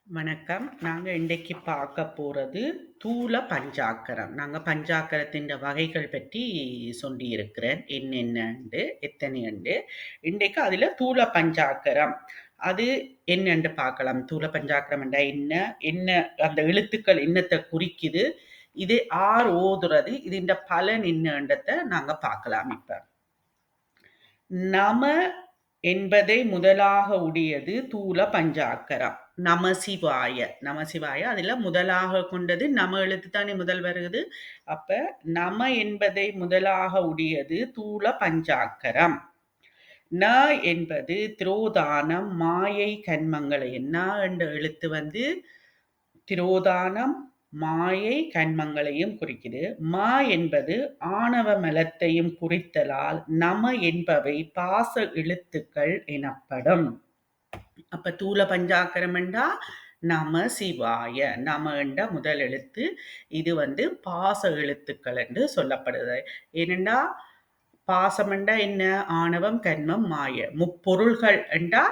வணக்கம். நாங்க இன்றைக்கு பார்க்க போறது தூல பஞ்சாக்கரம். நாங்க பஞ்சாக்கரத்தின் வகைகள் பற்றி சொல்லியிருக்கிறேன். என்னென்னண்டு, எத்தனையண்டு. இன்றைக்கு அதில் தூல பஞ்சாக்கரம். அது என்னன்னு பார்க்கலாம். தூல பஞ்சாக்கரம் என்றா என்ன? என்ன அந்த எழுத்துக்கள் என்னத்தை குறிக்குது? இது ஆர் ஓதுறது? இதுண்ட பலன் என்னன்றதை நாங்க பார்க்கலாம் இப்ப. நம என்பதை முதலாக உடையது தூல பஞ்சாக்கரம். நமசிவாய. நமசிவாய அதுல முதலாக கொண்டது நம எழுத்து தானே முதல் வருகிறது. அப்ப நம என்பதை முதலாக உடையது தூல பஞ்சாக்கரம். ந என்பது திரோதானம் மாயை கன்மங்களை. ந என்ற எழுத்து வந்து திரோதானம் மாயை கன்மங்களையும் குறிக்குது. மா என்பது ஆணவ மலத்தையும் குறித்தலால் நம என்பவை பாச எழுத்துக்கள் எனப்படும். அப்ப தூல பஞ்சாக்கரம் என்றா நம சிவாய. நம என்ற முதல் எழுத்து. இது வந்து பாச எழுத்துக்கள் என்று சொல்லப்படுது. ஏனென்றா பாசம் என்றா என்ன? ஆணவம் கன்மம் மாய. முப்பொருள்கள் என்றா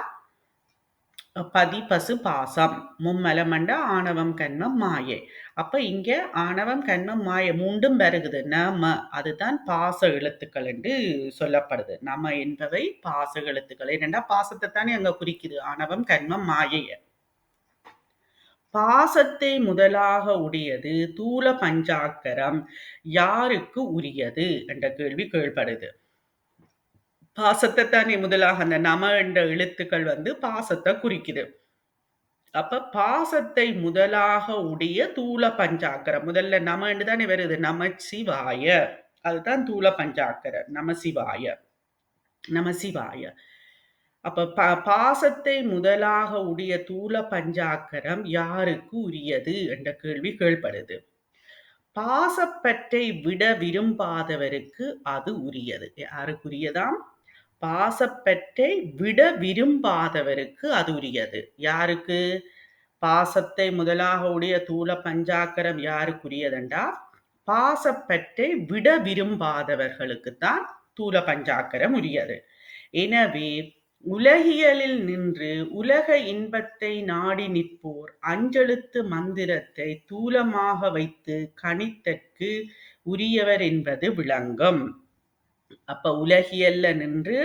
பதி பசு பாசம். மும்மலம் என்றா ஆணவம் கன்மம் மாயை. அப்ப இங்க ஆணவம் கன்மம் மாயை மூண்டும் வருகுது. நம அதுதான் பாச எழுத்துக்கள் என்று சொல்லப்படுது. நம என்பவை பாச எழுத்துக்கள். ஏனென்றா பாசத்தை தானே அங்க குறிக்குது. ஆணவம் கன்மம் மாயைய. பாசத்தை முதலாக உடையது தூல பஞ்சாக்கரம் யாருக்கு உரியது என்ற கேள்வி கேள்விப்படுது. பாசத்தை தானே முதலாக அந்த நம என்ற எழுத்துக்கள் வந்து பாசத்தை குறிக்குது. அப்ப பாசத்தை முதலாக உடைய தூல பஞ்சாக்கரம். முதல்ல நமன்னு தானே வருது. நமசிவாய. அதுதான் தூல பஞ்சாக்கரம். நமசிவாய. நமசிவாய. அப்ப பாசத்தை முதலாக உடைய தூல பஞ்சாக்கரம் யாருக்கு உரியது என்ற கேள்வி கேள்விப்படுது. பாசப்பற்றை விட விரும்பாதவருக்கு அது உரியது. யாருக்குரியதாம்? பாசப்பற்றை விட விரும்பாதவருக்கு அது உரியது. யாருக்கு? பாசத்தை முதலாக உடைய தூல பஞ்சாக்கரம் யாருக்குரியதென்றா பாசப்பற்றை விட விரும்பாதவர்களுக்குத்தான் தூல பஞ்சாக்கரம் உரியது. எனவே உலகியலில் நின்று உலக இன்பத்தை நாடி நிற்போர் அஞ்செழுத்து மந்திரத்தை தூலமாக வைத்து கணித்தற்கு உரியவர் என்பது விளங்கும். அப்ப உலகியல்ல நின்று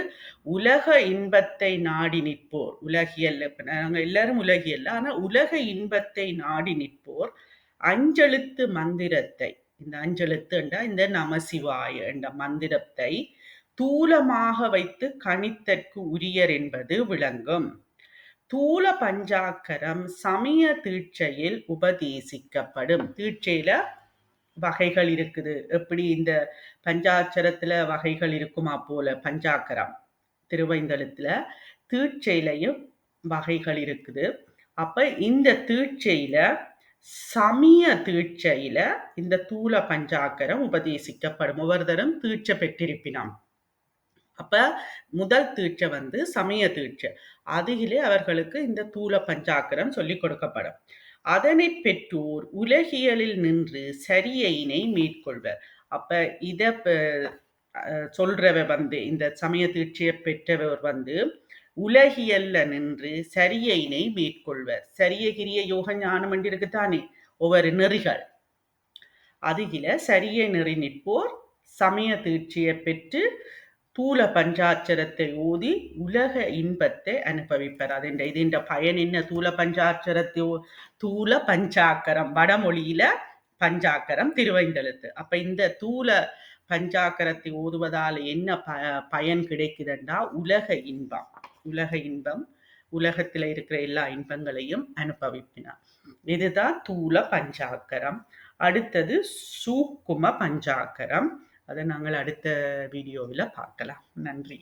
உலக இன்பத்தை நாடி நிற்போர். உலகியல்ல நாங்க எல்லாரும் உலகியல்ல. ஆனா உலக இன்பத்தை நாடி நிற்போர் அஞ்செழுத்து மந்திரத்தை, இந்த அஞ்செழுத்து என்றா இந்த நமசிவாய என்ற மந்திரத்தை தூலமாக வைத்து கணித்தற்கு உரியர் என்பது விளங்கும். தூல பஞ்சாக்கரம் சமய தீட்சையில் உபதேசிக்கப்படும். தீட்சையில வகைகள் இருக்குது. எப்படி இந்த பஞ்சாட்சரத்துல வகைகள் இருக்குமா போல பஞ்சாக்கரம் திருவைந்தெழுத்துல தீட்சையிலையும் வகைகள் இருக்குது. அப்ப இந்த தீட்சையில சமய தீட்சையில இந்த தூல பஞ்சாக்கரம் உபதேசிக்கப்படும். ஒவ்வொருத்தரும் தீட்சை பெற்றிருப்பினாம். அப்ப முதல் தீட்சை வந்து சமய தீட்சை. அதிலே அவர்களுக்கு இந்த தூல பஞ்சாக்கரம் சொல்லிக் கொடுக்கப்படும். அதனை பெற்றோர் உலகியலில் நின்று சரியையினை மேற்கொள்வர். அப்ப இத சொல்றவர் வந்து இந்த சமய தீட்சையை பெற்றவர் வந்து உலகியல்ல நின்று சரியையினை மேற்கொள்வர். சரியகிரிய யோக ஞானம் என்று இருக்குத்தானே ஒவ்வொரு நெறிகள். அதுகில சரிய நெறி நிற்போர் சமய தீட்சையை பெற்று தூல பஞ்சாட்சரத்தை ஓதி உலக இன்பத்தை அனுபவிப்பர். இதுண்ட பயன் என்ன? தூல பஞ்சாட்சரத்தை தூல பஞ்சாக்கரம் வடமொழியில பஞ்சாக்கரம் திருவைந்தெழுத்து. அப்ப இந்த தூல பஞ்சாக்கரத்தை ஓதுவதால் என்ன பயன் கிடைக்குதுன்னா உலக இன்பம். உலக இன்பம் உலகத்துல இருக்கிற எல்லா இன்பங்களையும் அனுபவிப்பினார். இதுதான் தூல பஞ்சாக்கரம். அடுத்தது சூக்கும பஞ்சாக்கரம். அதை நாங்கள் அடுத்த வீடியோவில் பார்க்கலாம். நன்றி.